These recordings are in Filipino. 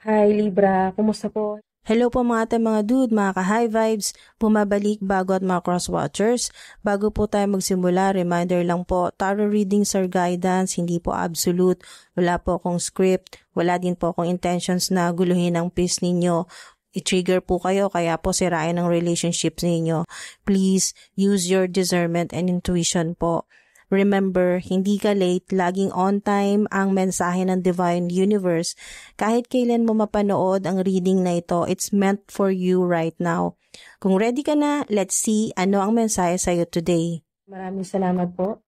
Hi Libra, kumusta po? Hello po mga ate, mga dude, mga ka-high vibes, bumabalik bago at mga cross-watchers. Bago po tayo magsimula, reminder lang po, tarot readings are guidance, hindi po absolute, wala po akong script, wala din po akong intentions na guluhin ang peace ninyo. I-trigger po kayo, kaya po sirain ang relationships ninyo. Please use your discernment and intuition po. Remember, hindi ka late, laging on time ang mensahe ng Divine Universe. Kahit kailan mo mapanood ang reading na ito, it's meant for you right now. Kung ready ka na, let's see ano ang mensahe sa'yo today. Maraming salamat po.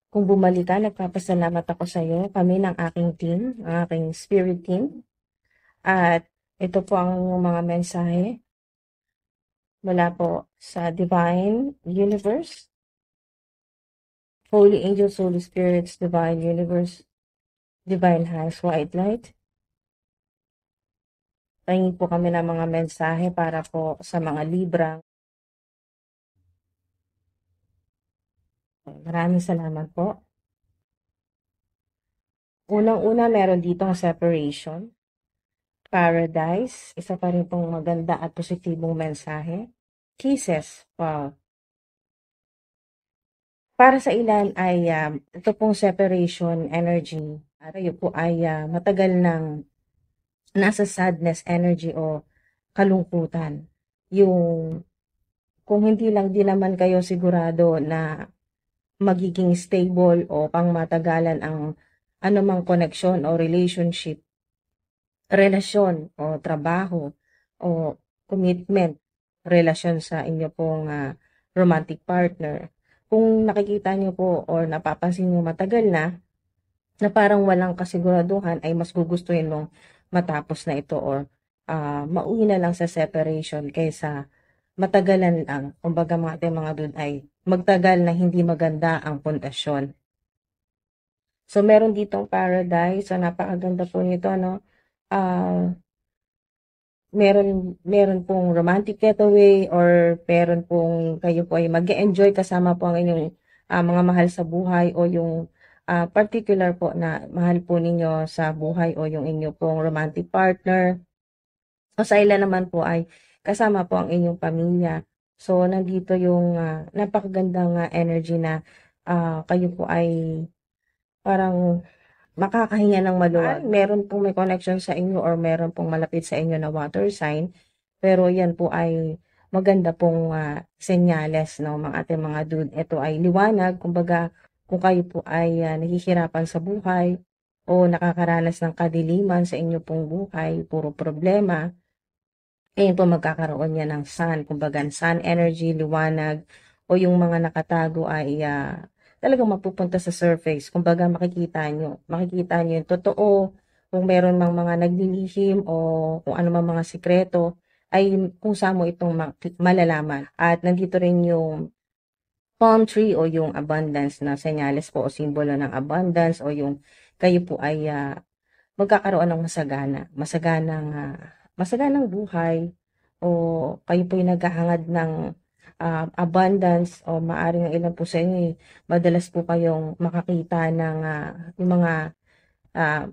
Kung bumalik ka, nagpapasalamat ako sa iyo, kami ng aking team, ang aking spirit team. At ito po ang mga mensahe mula po sa Divine Universe, Holy Angels, Holy Spirits, Divine Universe, Divine House, White Light. Tingin po kami ng mga mensahe para po sa mga Libra. Maraming salamat po. Unang-una, meron dito ang separation. Paradise, isa pa rin pong maganda at positibong mensahe. Kisses, wow. Para sa ilan ay ito pong separation energy. At kayo po ay matagal ng nasa sadness energy o kalungkutan. Yung kung hindi lang din naman kayo sigurado na magiging stable o pangmatagalan ang anumang connection o relationship, relasyon o trabaho o commitment, relasyon sa inyo pong romantic partner. Kung nakikita niyo po or napapansin niyo matagal na parang walang kasiguraduhan, ay mas gugustuhin mong matapos na ito or mauwi na lang sa separation kaysa matagalan lang. Kumbaga mga ating mga dun ay magtagal na hindi maganda ang pundasyon. So meron ditong paradise, so napakaganda po nito, no? Ah, meron pong romantic getaway or meron pong kayo po ay mag-enjoy kasama po ang inyong mga mahal sa buhay o yung particular po na mahal po ninyo sa buhay o yung inyo pong romantic partner. O sa ilan naman po ay kasama po ang inyong pamilya. So nandito yung napakagandang energy na kayo po ay parang makakahinga ng maluwag. Meron pong may connection sa inyo or meron pong malapit sa inyo na water sign, pero yan po ay maganda pong senyales, no, mga ating mga dude. Ito ay liwanag, kumbaga kung kayo po ay nahihirapan sa buhay o nakakaranas ng kadiliman sa inyo pong buhay, puro problema, ayun po magkakaroon niya ng sun, kumbaga sun energy, liwanag, o yung mga nakatago ay talagang mapupunta sa surface. Kumbaga makikita nyo yung totoo, kung meron mang mga naglilihim o kung ano mang mga sikreto, ay kung saan mo itong malalaman. At nandito rin yung palm tree o yung abundance na senyales po o simbolo ng abundance o yung kayo po ay magkakaroon ng masaganang buhay o kayo po yung naghahangad ng abundance o maaring ang ilan po sa inyo madalas po kayong makakita ng yung mga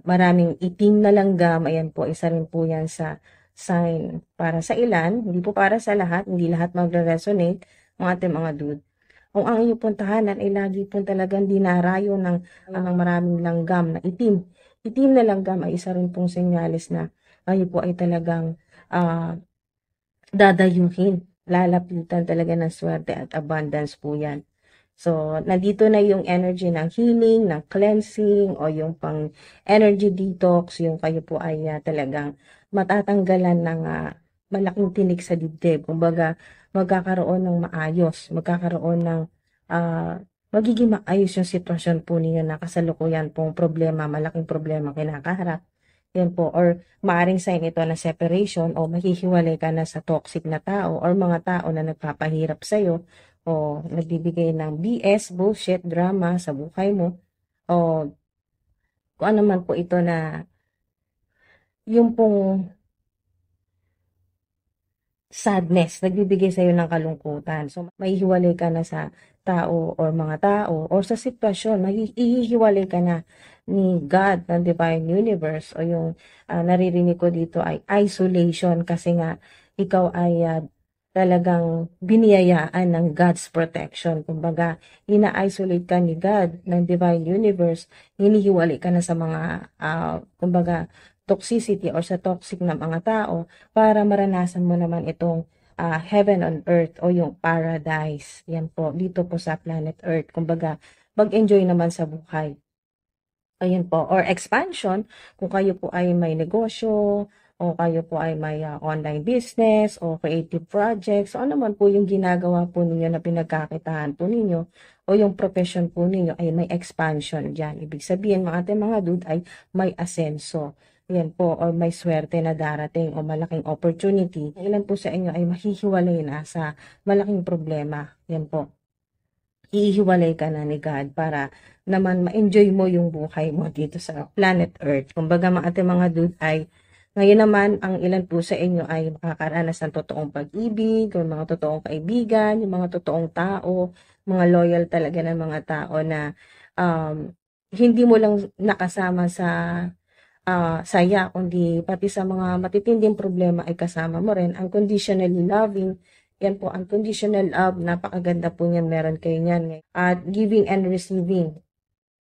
maraming itim na langgam. Ayan po, isa rin po yan sa sign para sa ilan, hindi po para sa lahat, hindi lahat magre-resonate mga ating mga dude. Kung ang inyong puntahanan ay lagi po talagang dinarayo ng maraming langgam na itim. Itim na langgam ay isa rin pong senyales na kayo po ay talagang ah, dadayuhin. Lalapitan talaga ng swerte at abundance po yan. So, nandito na yung energy ng healing, ng cleansing, o yung pang energy detox, yung kayo po ay talagang matatanggalan ng malaking tinik sa dibdib. Kumbaga, magkakaroon ng maayos, magkakaroon ng magiging maayos yung sitwasyon po ninyo na kasalukuyan pong problema, malaking problema kinakaharap. Yan po, or maaring sign ito na separation o mahihiwalay ka na sa toxic na tao or mga tao na nagpapahirap sa'yo o nagbibigay ng BS, bullshit, drama sa buhay mo o kung ano man po ito na yung pong sadness, nagbibigay sa'yo ng kalungkutan. So, mahihiwalay ka na sa tao or mga tao or sa sitwasyon, ihihiwalay ka na ni God ng Divine Universe o yung naririnig ko dito ay isolation kasi nga ikaw ay talagang biniyayaan ng God's protection. Kumbaga, ina-isolate ka ni God ng Divine Universe, hinihiwalay ka na sa mga, kumbaga, toxicity or sa toxic na mga tao para maranasan mo naman itong heaven on earth o yung paradise. Yan po, dito po sa planet Earth. Kumbaga, mag-enjoy naman sa buhay. Ayun po, or expansion, kung kayo po ay may negosyo, o kayo po ay may online business, o creative projects, o ano man po yung ginagawa po ninyo na pinagkakitaan po ninyo, o yung profession po ninyo ay may expansion dyan. Ibig sabihin, mga ating mga dude ay may asenso. Yan po, or may swerte na darating, o malaking opportunity. Ilan po sa inyo ay mahihiwalay na sa malaking problema. Yan po. Ihiwalay ka na ni God para naman ma-enjoy mo yung buhay mo dito sa planet Earth. Kumbaga mga ating mga dude ay ngayon naman ang ilan po sa inyo ay makakaranas ng totoong pag-ibig, o mga totoong kaibigan, yung mga totoong tao, mga loyal talaga ng mga tao na hindi mo lang nakasama sa saya, kundi pati sa mga matitinding problema ay kasama mo rin. Unconditionally loving, yan po, unconditional love, napakaganda po niyan, meron kayo niyan. At giving and receiving,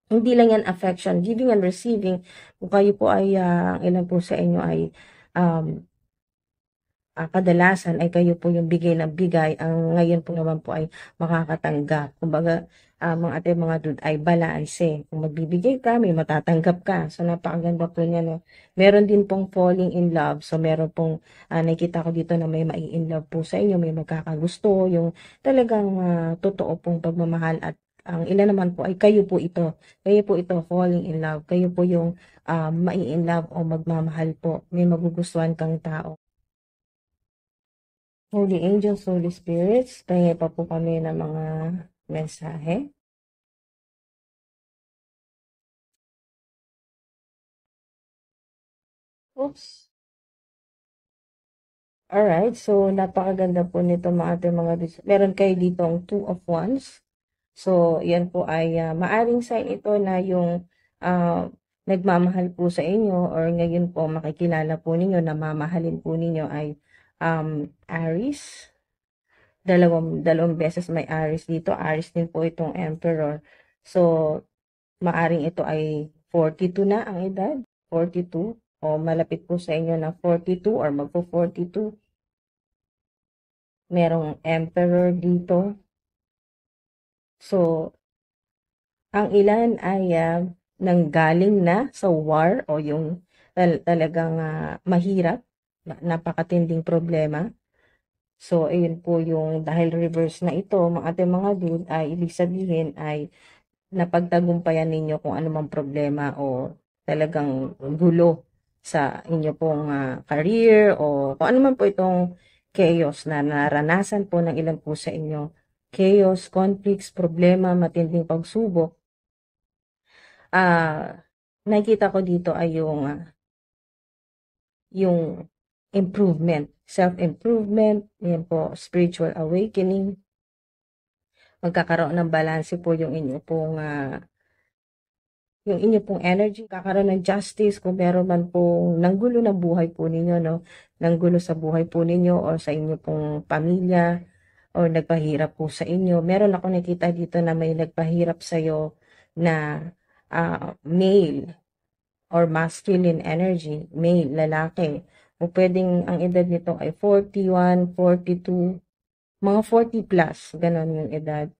hindi lang yan affection, giving and receiving, kung kayo po ay, ilan po sa inyo ay, kadalasan ay kayo po yung bigay ng bigay, ang ngayon po naman po ay makakatanggap. Kumbaga, mga ating mga dude ay balanse. Kung magbibigay ka, may matatanggap ka. So, napakaganda po niya, no? Meron din pong falling in love. So, meron pong, nakikita ko dito na may mai-in love po sa inyo, may magkakagusto, yung talagang totoo pong pagmamahal at ang ilan naman po ay kayo po ito. Kayo po ito, falling in love. Kayo po yung mai-in love o magmamahal po. May magugustuhan kang tao. Holy Angels, Holy Spirits, pahingi pa po kami ng mga mensahe. Oops. Alright, so napakaganda po nito mga ating mga meron kayo dito ang Two of Wands. So, yan po ay maaring sign ito na yung nagmamahal po sa inyo or ngayon po makikilala po ninyo na mamahalin po ninyo ay Aries. Dalawang beses may Aries dito. Aries din po itong Emperor. So, maaring ito ay 42 na ang edad. 42. O malapit po sa inyo na 42 or magpo-42. Merong Emperor dito. So, ang ilan ay nanggaling na sa war o yung talagang mahirap, napakatinding problema. So, ayun po yung dahil reverse na ito, mga ating mga dude, ay ibig sabihin ay napagtagumpayan ninyo kung anumang problema o talagang gulo sa inyo pong career o kung anuman po itong chaos na naranasan po ng ilan po sa inyo. Chaos, conflicts, problema, matinding pagsubok. Nakikita ko dito ay yung improvement, self-improvement, yan po, spiritual awakening. Magkakaroon ng balanse po yung inyo pong energy, kakaroon ng justice kung meron man pong nanggulo ng buhay po ninyo, no? Nanggulo sa buhay po ninyo o sa inyo pong pamilya o nagpahirap po sa inyo. Meron ako nakita dito na may nagpahirap sa'yo na male or masculine energy, male, lalaki. O pwedeng ang edad nito ay 41, 42, mga 40 plus, ganon yung edad.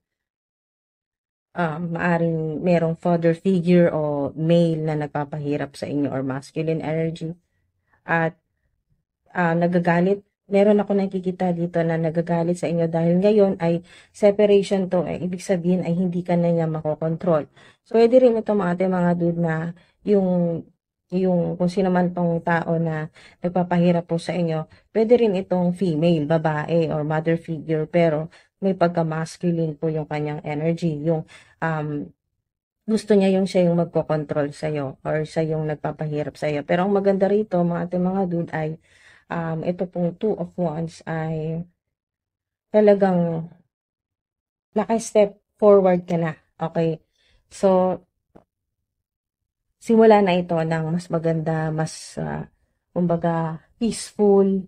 Maaring merong father figure o male na nagpapahirap sa inyo or masculine energy. At nagagalit. Meron ako nakikita dito na nagagalit sa inyo dahil ngayon ay separation to. Ibig sabihin ay hindi ka na niya makokontrol. So, pwede rin ito mga dude na yung kung sino man tong tao na nagpapahirap po sa inyo, pwede rin itong female, babae, or mother figure, pero may pagka-masculine po yung kanyang energy. Yung gusto niya yung siya yung magkocontrol sa'yo or siya yung nagpapahirap sa'yo. Pero ang maganda rito, mga dude, ay ito pong Two of Wands ay talagang naka-step forward ka na. Okay? So, simula na ito ng mas maganda, mas, kumbaga, peaceful,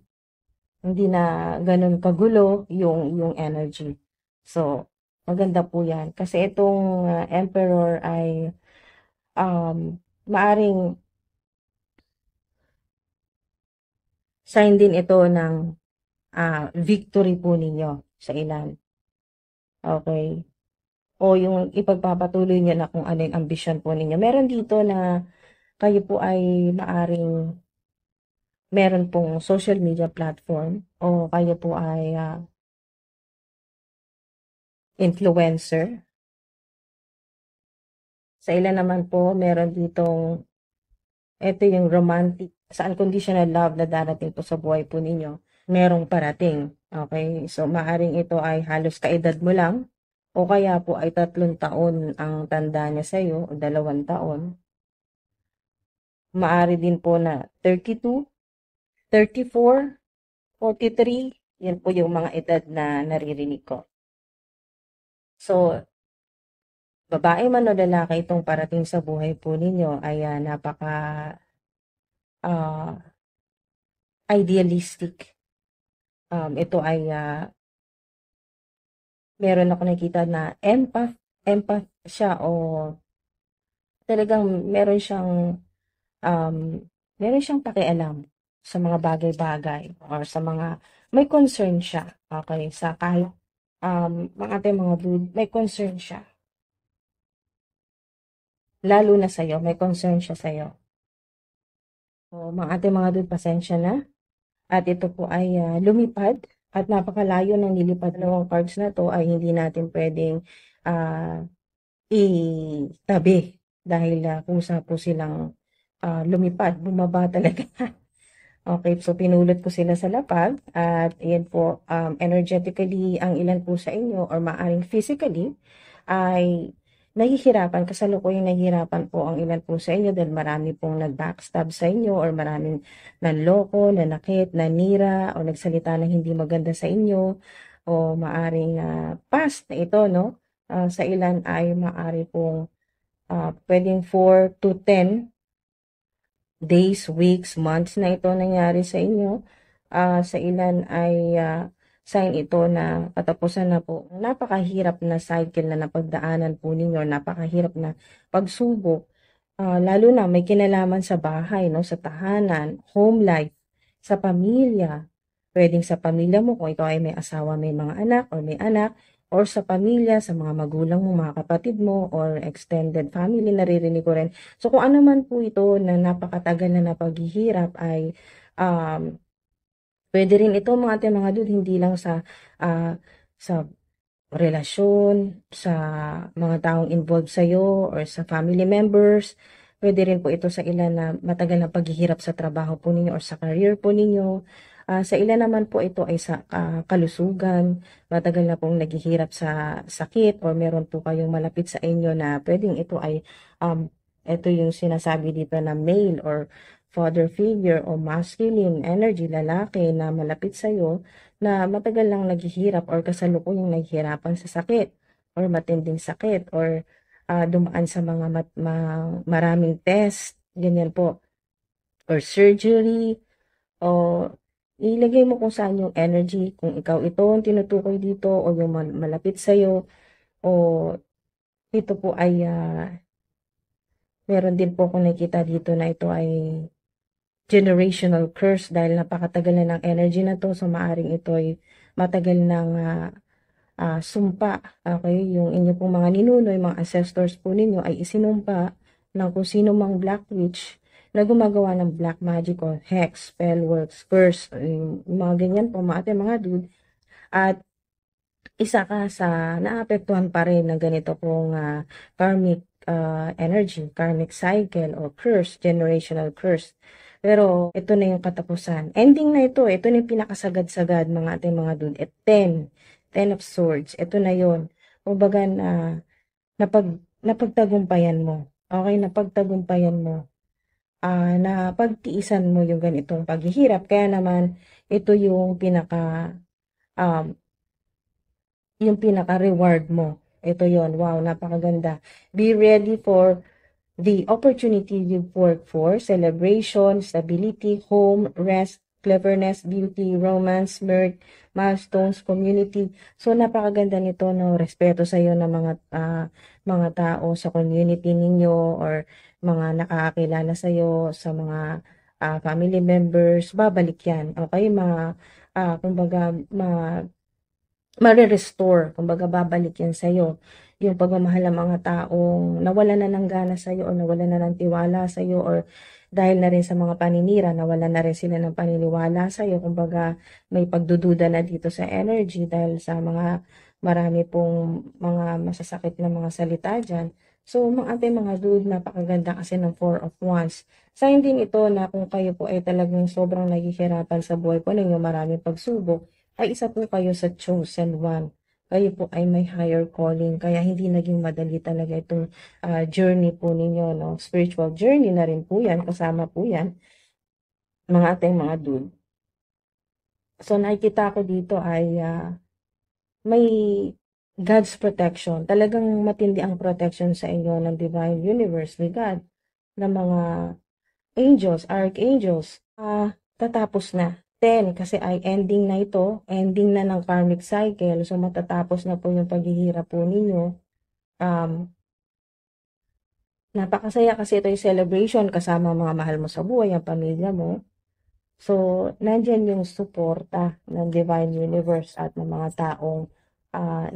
hindi na gano'n kagulo yung energy. So, maganda po 'yan. Kasi itong, Emperor ay, maaring sign din ito ng, victory po ninyo sa ilan, okey? O yung ipagpapatuloy niyo na kung ano yung ambisyon po ninyo. Meron dito na kayo po ay maaring meron pong social media platform o kayo po ay, influencer. Sa ilan naman po meron ditong eto yung romantic sa unconditional love na darating po sa buhay po ninyo, merong parating, okey? So, maaaring ito ay halos kaedad mo lang o kaya po ay 3 taon ang tanda niya sa'yo o 2 taon. Maaari din po na 32, 34, 43, yan po yung mga edad na naririnig ko. So, babae man o lalaki itong parating sa buhay po ninyo ay, napaka, ah, idealistic. Ito ay, meron ako nakita na empath siya o talagang um, meron siyang pakialam sa mga bagay-bagay or sa mga may concern siya, okay sa kahit, mga ate, mga dude, may concern siya. Lalo na sa'yo, may concern siya sa'yo. So, mga ate, mga dude, pasensya na. At ito po ay, lumipad at napakalayo ng nilipad. Dalawang cards na 'to ay hindi natin puwedeng, ah, itabi dahil, kusa po silang, lumipad, bumaba talaga. Okay, so pinulot ko sila sa lapag at ayan po, energetically ang ilan po sa inyo or maaaring physically ay nahihirapan, kasalukuyang nahihirapan po ang ilan po sa inyo dahil marami pong nag-backstab sa inyo or maraming nanloko, nanakit, nanira o nagsalita ng hindi maganda sa inyo o maaaring, past na ito 'no. Sa ilan ay maaari pong, puwedeng 4 to 10 days, weeks, months na ito nangyari sa inyo. Sa ilan ay, sign ito na katapusan na po. Napakahirap na cycle na napagdaanan po ninyo, napakahirap na pagsubok. Lalo na may kinalaman sa bahay 'no, sa tahanan, home life, sa pamilya. Puwedeng sa pamilya mo kung ikaw ay may asawa, may mga anak or may anak or sa pamilya, sa mga magulang mo, mga kapatid mo or extended family, naririnig ko rin. So, kung ano man po ito na napakatagal na paghihirap ay, um, puwede rin ito mga ate, mga dude, hindi lang sa relasyon, sa mga taong involved sa'yo or sa family members. Puwede rin po ito sa ilan na matagal na paghihirap sa trabaho po ninyo or sa career po ninyo. Sa ilan naman po ito ay sa, kalusugan, matagal na pong naghihirap sa sakit or meron po kayong malapit sa inyo na puwedeng ito ay, ito yung sinasabi dito na male or father figure o masculine energy, lalaki na malapit sa'yo na matagal lang naghihirap or kasalukuyang naghihirapan sa sakit or matinding sakit or, dumaan sa mga maraming test, ganyan po, or surgery o ilagay mo kung saan yung energy, kung ikaw ito ang tinutukoy dito o yung malapit sa'yo o ito po ay, meron din po akong nakikita dito na ito ay generational curse dahil napakatagal na ng energy na 'to. So, maaaring ito ay matagal ng, sumpa, okey? Yung inyo pong mga ninuno, yung mga ancestors po ninyo ay isinumpa ng kung sino mang black witch na gumagawa ng black magic o hex, spell works, curse, yung mga ganyan po mga ate, mga dude. At isa ka sa naapektuhan pa rin ng ganito pong, karmic, energy, karmic cycle o curse, generational curse. Pero ito na yung katapusan. Ending na ito, ito na yung pinakasagad-sagad mga ating mga dude. At 10 of swords, ito na yun. Kumbaga napagtagumpayan mo. Okay, napagtagumpayan mo. na pagtiisan mo yung ganitong paghihirap. Kaya naman ito um, yung pinaka-reward mo. Ito yon, wow, napakaganda. Be ready for the opportunity you work for: celebration, stability, home, rest, cleverness, beauty, romance, mirth, milestones, community. So napakaganda nito, no, respeto sa iyo ng mga tao sa community ninyo, or mga nakakakilala sa iyo, sa mga family members, babalik yan. Okay, kumbaga, mare-restore, kumbaga babalik yan sa'yo. Yung pagmamahal ng mga taong nawalan na ng gana sa'yo, o nawalan na ng tiwala sa'yo, or dahil na rin sa mga paninira, nawalan na rin sila ng paniniwala sa'yo. Kumbaga may pagdududa na dito sa energy dahil sa marami pong mga masasakit na mga salita dyan. So mga ating mga dude, napakaganda kasi ng Four of Wands. Sign din ito na kung kayo po ay talagang sobrang naghihirapan sa buhay po ninyo, maraming pagsubok, ay isa po kayo sa chosen one. Kayo po ay may higher calling, kaya hindi naging madali talaga itong journey po ninyo, no? Spiritual journey na rin po yan, kasama po yan, mga ating mga dude. So nakikita ko dito ay may God's protection. Talagang matindi ang protection sa inyo ng Divine Universe, ni God, ng mga angels, archangels. Tatapos na. 10, kasi ay ending na ito, ending na ng karmic cycle, so matatapos na po yung paghihirap po ninyo. Napakasaya kasi ito yung celebration kasama ang mga mahal mo sa buhay, ang pamilya mo. So, nandyan yung suporta ng Divine Universe at ng mga taong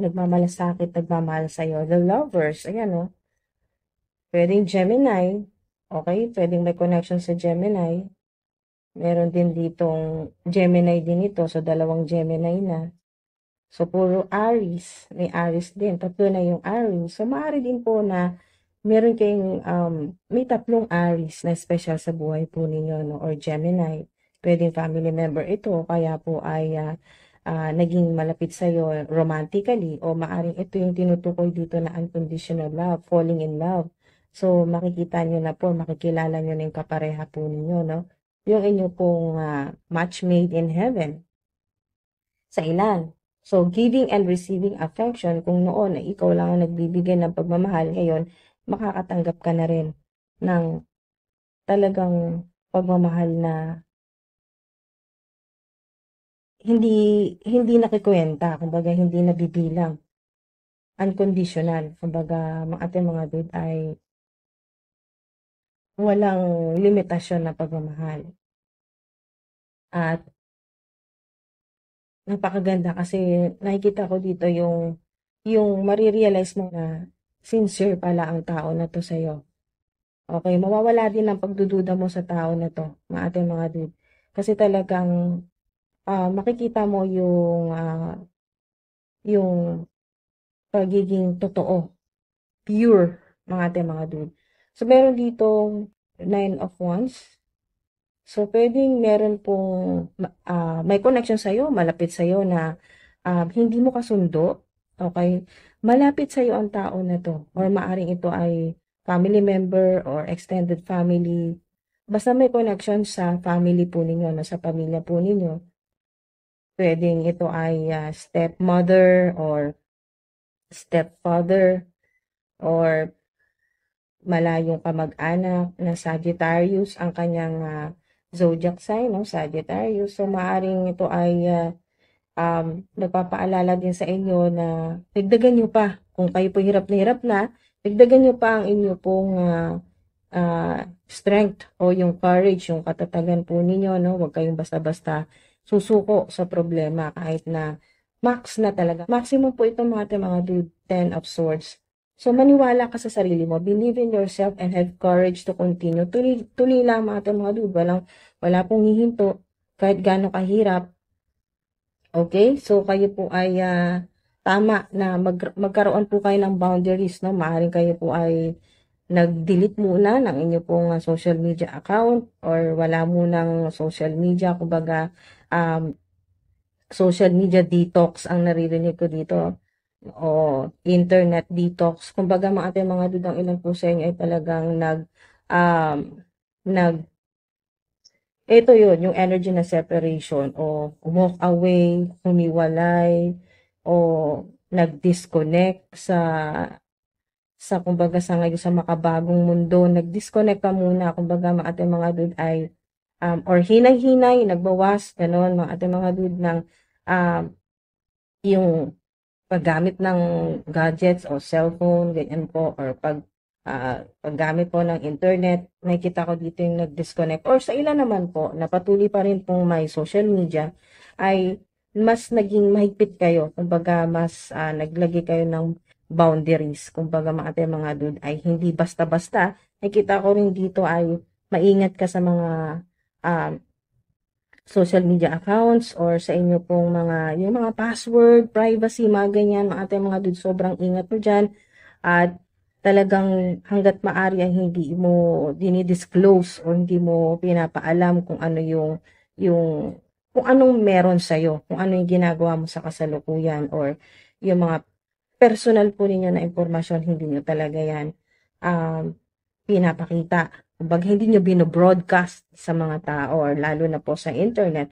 nagmamalasakit, nagmamahal sa'yo. The lovers, ayan o. Pwedeng Gemini, okay? Pwedeng may connection sa Gemini. Meron din ditong Gemini din ito. So, dalawang Gemini na. So, puro Aries. May Aries din. Tatlo na yung Aries. So, maaari din po na meron kayong, may tatlong Aries na special sa buhay po ninyo, no? Or Gemini. Pwedeng family member ito. Kaya po ay naging malapit sa'yo romantically. O maaring ito yung tinutukoy dito na unconditional love, falling in love. So, makikita nyo na po, makikilala nyo na yung kapareha po ninyo, no? Yung inyo pong match made in heaven sa ilan. So, giving and receiving affection, kung noon ay ikaw lang ang nagbibigay ng pagmamahal, ngayon, makakatanggap ka na rin ng talagang pagmamahal na hindi nakikwenta, kumbaga hindi nabibilang, unconditional. Kumbaga, mga ating mga dude ay walang limitasyon na pagmamahal. At napakaganda kasi nakikita ko dito yung marirealize mo na sincere pala ang tao na to sa'yo. Okay, mawawala din ang pagdududa mo sa tao na to, mga ating mga dude. Kasi talagang makikita mo yung pagiging totoo, pure, mga ating mga dude. So, meron ditong 9 of Wands. So, pwedeng meron pong may connection sa'yo, malapit sa'yo na hindi mo kasundo. Okay? Malapit sa'yo ang tao na to. Or maaring ito ay family member or extended family. Basta may connection sa family po ninyo, no? Sa pamilya po ninyo. Pwedeng ito ay stepmother or stepfather or malayong kamag-anak na Sagittarius ang kanyang zodiac sign, no? Sagittarius. So, maaring ito ay nagpapaalala din sa inyo na dagdagan nyo pa. Kung kayo po hirap na, dagdagan nyo pa ang inyo pong strength o yung courage, yung katatagan po ninyo, no? Huwag kayong basta-basta susuko sa problema kahit na max na talaga. Maximum po itong mga dude, 10 of Swords. So, maniwala ka sa sarili mo. Believe in yourself and have courage to continue. Tuloy lang mga dude. Wala pong hihinto kahit gaano kahirap. Okay? So, kayo po ay tama na magkaroon po kayo ng boundaries, no? Maaaring kayo po ay nag-delete muna ng inyo pong social media account or wala munang social media. Kumbaga, social media detox ang naririnig ko dito. O internet detox. Kumbaga, mga ating mga dudang ilan po sa inyo ay talagang ito yun, yung energy na separation o walk away, humiwalay, o nag-disconnect kumbaga sa ngayon sa makabagong mundo, nag-disconnect ka muna, kumbaga mga ating mga dude ay or hinay-hinay, nagbawas, gano'n, mga ating mga dude ng yung paggamit ng gadgets o cellphone, ganyan po, or paggamit po ng internet, nakikita ko dito yung nag-disconnect. Or sa ilan naman po, na patuloy pa rin pong may social media, ay mas naging mahigpit kayo. Kumbaga, mas naglagay kayo ng boundaries. Kumbaga, mga dude, ay hindi basta-basta. Nakikita ko rin dito ay maingat ka sa mga um, social media accounts or sa inyo pong yung mga password, privacy, mga ganyan, mga dude, sobrang ingat mo dyan. At talagang hangga't maaari ay hindi mo dinidisclose o hindi mo pinapaalam kung ano yung kung anong meron sa'yo, kung ano yung ginagawa mo sa kasalukuyan or yung mga personal po ninyo na impormasyon, hindi nyo talaga yan pinapakita. Kumbaga, hindi nyo binobroadcast sa mga tao or lalo na po sa internet.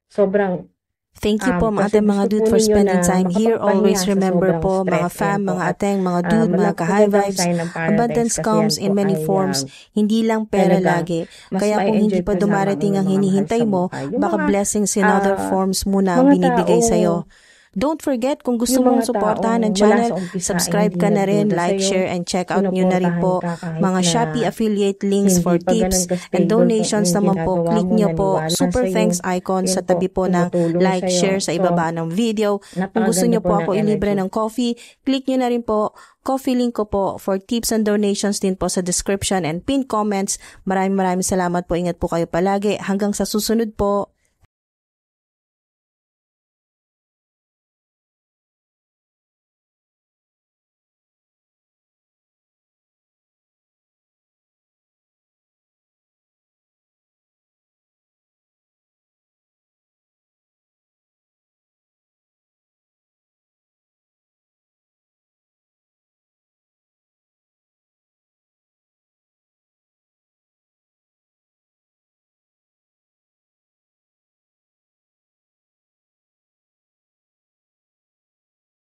Sobrang Thank you po kasi mga gusto dude po for ninyo spending na time here. makapagpahinga Always sa remember sobrang po stress. mga fam, Yan po. mga At ateng, mga dude, mga ka-high magandang vibes, sign ng paradise abundance kasi comes yan po in many ay forms, hindi lang pera talagang lagi. mas Kaya kung hindi ma-enjoy pa po naman dumarating ang yung mga mahal hinihintay sa mo, buhay. Yung baka mga blessings in other forms muna ang mga binibigay taong sa'yo. Don't forget, kung gusto yung mong mga suportahan taong ng mula channel, sa umpisa ay subscribe hindi ka na rin, nagduda like, share, sa'yo, and check out nyo na rin sinuportahan po ka kahit mga na Shopee affiliate links hindi for pa ganun tips and ka-stable kung donations yung naman po. ginagawa Click mo, nyo po naniwala super sa'yo, thanks icon yun sa tabi po, po ng tumutulong like, sa'yo. share sa So, ibaba ng video. Kung gusto napakaganda nyo po po ng ako ilibre energy. ng coffee, click nyo na rin po coffee link ko po for tips and donations din po sa description and pinned comments. Maraming salamat po. Ingat po kayo palagi. Hanggang sa susunod po.